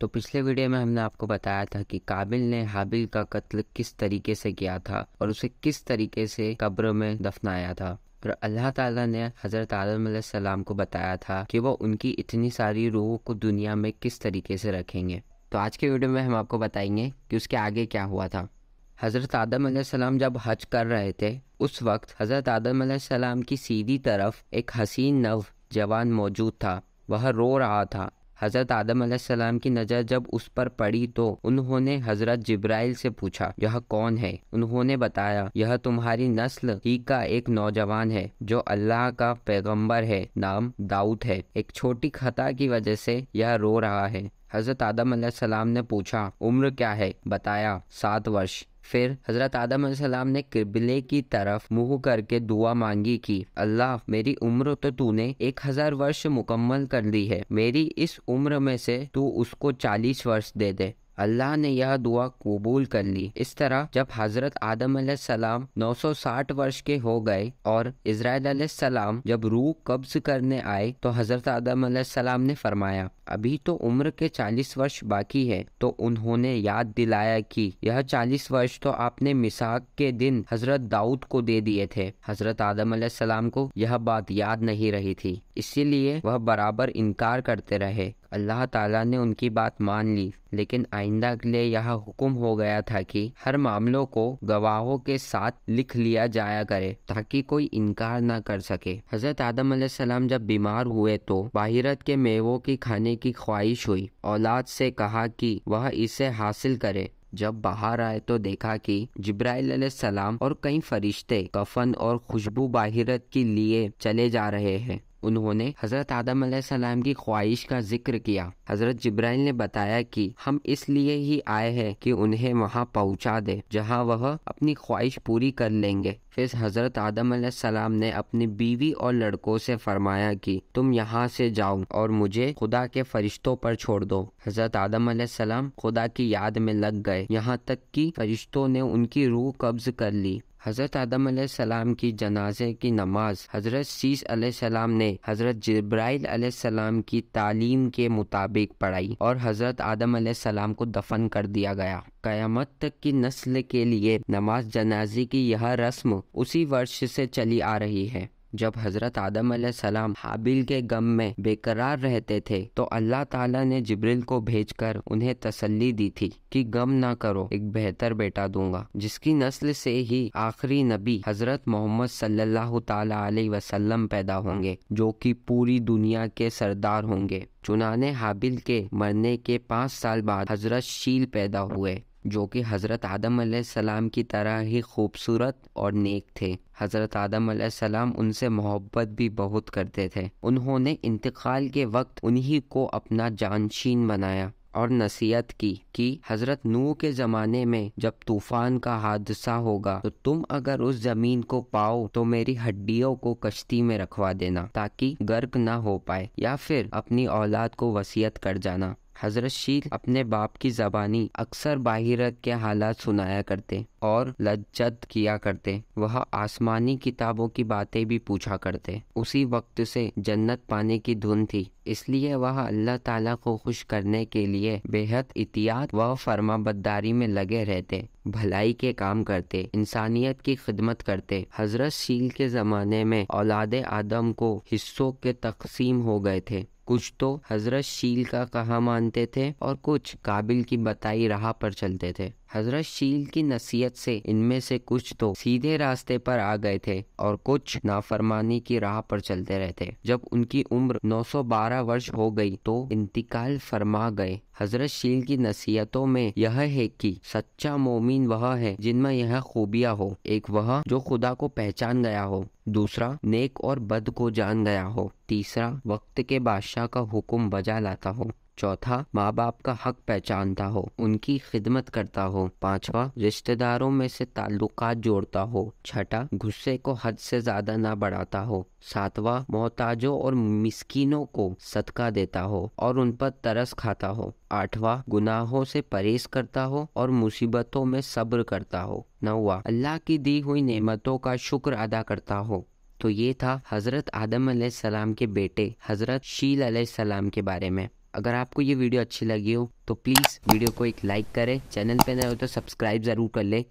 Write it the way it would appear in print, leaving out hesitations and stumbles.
तो पिछले वीडियो में हमने आपको बताया था कि काबिल ने हाबिल का कत्ल किस तरीके से किया था और उसे किस तरीके से कब्र में दफनाया था। और अल्लाह ताला ने हज़रत आदम अलैहिस्सलाम को बताया था कि वो उनकी इतनी सारी रूहों को दुनिया में किस तरीके से रखेंगे। तो आज के वीडियो में हम आपको बताएंगे कि उसके आगे क्या हुआ था। हज़रत आदम अलैहिस्सलाम जब हज कर रहे थे उस वक्त हज़रत आदम अलैहिस्सलाम की सीधी तरफ एक हसीन नौजवान मौजूद था। वह रो रहा था। हज़रत आदम अलैहिस्सलाम की नज़र जब उस पर पड़ी तो उन्होंने हज़रत जिब्राइल से पूछा, यह कौन है? उन्होंने बताया, यह तुम्हारी नस्ल ही का एक नौजवान है जो अल्लाह का पैगंबर है, नाम दाऊद है। एक छोटी खता की वजह से यह रो रहा है। हज़रत आदम अलैहिस्सलाम ने पूछा, उम्र क्या है? बताया, 7 वर्ष। फिर हज़रत आदम अलैहिस्सलाम ने किबले की तरफ मुँह करके दुआ मांगी कि अल्लाह, मेरी उम्र तो तूने 1000 वर्ष मुकम्मल कर दी है, मेरी इस उम्र में से तू उसको 40 वर्ष दे दे। अल्लाह ने यह दुआ कबूल कर ली। इस तरह जब हज़रत आदम अलैहिस्सलाम 960 वर्ष के हो गए और इज़राइल अलैहिस्सलाम जब रूह कब्ज़ करने आए तो हज़रत आदम अलैहिस्सलाम ने फरमाया, अभी तो उम्र के 40 वर्ष बाकी है। तो उन्होंने याद दिलाया कि यह 40 वर्ष तो आपने मिसाक के दिन हज़रत दाऊद को दे दिए थे। हज़रत आदम अलैहिस्सलाम को यह बात याद नहीं रही थी, इसीलिए वह बराबर इनकार करते रहे। अल्लाह ताला ने उनकी बात मान ली, लेकिन आइंदा के लिए यह हुक्म हो गया था कि हर मामलों को गवाहों के साथ लिख लिया जाया करे ताकि कोई इनकार ना कर सके। हज़रत आदम अलैहिस्सलाम जब बीमार हुए तो बाहिरत के मेवों की खाने की ख्वाहिश हुई। औलाद से कहा कि वह इसे हासिल करे। जब बाहर आए तो देखा कि जिब्राइल अलैहिस्सलाम और कई फरिश्ते कफन और खुशबू बाहिरत के लिए चले जा रहे हैं। उन्होंने हज़रत आदम अलैहिस्सलाम की ख्वाहिश का जिक्र किया। हज़रत जिब्राइल ने बताया कि हम इसलिए ही आए हैं कि उन्हें वहां पहुंचा दे जहां वह अपनी ख्वाहिश पूरी कर लेंगे। फिर हज़रत आदम अलैहिस्सलाम ने अपनी बीवी और लड़कों से फरमाया कि तुम यहाँ से जाओ और मुझे खुदा के फरिश्तों पर छोड़ दो। हज़रत आदम अलैहिस्सलाम खुदा की याद में लग गए, यहाँ तक कि फरिश्तों ने उनकी रूह कब्ज़ कर ली। हज़रत आदम अलैहिस्सलाम की जनाजे की नमाज हज़रत शीस अलैहिस्सलाम ने हज़रत जिब्राइल अलैहिस्सलाम की तालीम के मुताबिक पढ़ाई और हज़रत आदम अलैहिस्सलाम को दफन कर दिया गया। क़यामत तक की नस्ल के लिए नमाज जनाजे की यह रस्म उसी वर्ष से चली आ रही है। जब हज़रत आदम अलैहिस्सलाम हाबिल के गम में बेकरार रहते थे तो अल्लाह ताला ने जिब्रील को भेजकर उन्हें तसल्ली दी थी कि गम ना करो, एक बेहतर बेटा दूंगा जिसकी नस्ल से ही आखिरी नबी हज़रत मोहम्मद सल्लल्लाहु ताला अलैहि वसल्लम पैदा होंगे, जो कि पूरी दुनिया के सरदार होंगे। चुनाने हाबिल के मरने के 5 साल बाद हज़रत शील पैदा हुए, जो कि हज़रत आदम अलैहिस्सलाम की तरह ही खूबसूरत और नेक थे। हज़रत आदम अलैहिस्सलाम उनसे मोहब्बत भी बहुत करते थे। उन्होंने इंतकाल के वक्त उन्हीं को अपना जानशीन बनाया और नसीहत की कि हज़रत नूह के ज़माने में जब तूफ़ान का हादसा होगा तो तुम अगर उस ज़मीन को पाओ तो मेरी हड्डियों को कश्ती में रखवा देना ताकि गर्क ना हो पाए, या फिर अपनी औलाद को वसीयत कर जाना। हज़रत शील अपने बाप की ज़बानी अक्सर बाहिरत के हालात सुनाया करते और लज्जत किया करते। वह आसमानी किताबों की बातें भी पूछा करते। उसी वक्त से जन्नत पाने की धुन थी, इसलिए वह अल्लाह ताला को खुश करने के लिए बेहद इतियात व फरमाबरदारी में लगे रहते, भलाई के काम करते, इंसानियत की खिदमत करते। हज़रत शील के ज़माने में औलादे आदम को हिस्सों के तकसीम हो गए थे। कुछ तो हज़रत शील का कहा मानते थे और कुछ काबिल की बताई राह पर चलते थे। हज़रत शील की नसीहत से इनमें से कुछ तो सीधे रास्ते पर आ गए थे और कुछ नाफरमानी की राह पर चलते रहते। जब उनकी उम्र 912 वर्ष हो गई तो इंतकाल फरमा गए। हज़रत शील की नसीहतों में यह है कि सच्चा मोमिन वह है जिनमें यह खूबियाँ हो। एक वह जो खुदा को पहचान गया हो, दूसरा नेक और बद को जान गया हो, तीसरा वक्त के बादशाह का हुक्म बजा लाता हो, चौथा माँ बाप का हक पहचानता हो, उनकी खिदमत करता हो, पांचवा रिश्तेदारों में से ताल्लुकात जोड़ता हो, छठा गुस्से को हद से ज्यादा ना बढ़ाता हो, सातवां मोहताजों और मिस्कीनों को सदका देता हो और उन पर तरस खाता हो, आठवां गुनाहों से परहेज करता हो और मुसीबतों में सब्र करता हो, नौवां अल्लाह की दी हुई नेमतों का शुक्र अदा करता हो। तो ये था हज़रत आदम अलैहिस्सलाम के बेटे हज़रत शील अलैहिस्सलाम के बारे में। अगर आपको ये वीडियो अच्छी लगी हो तो प्लीज़ वीडियो को एक लाइक करें, चैनल पे नए हो तो सब्सक्राइब ज़रूर कर ले।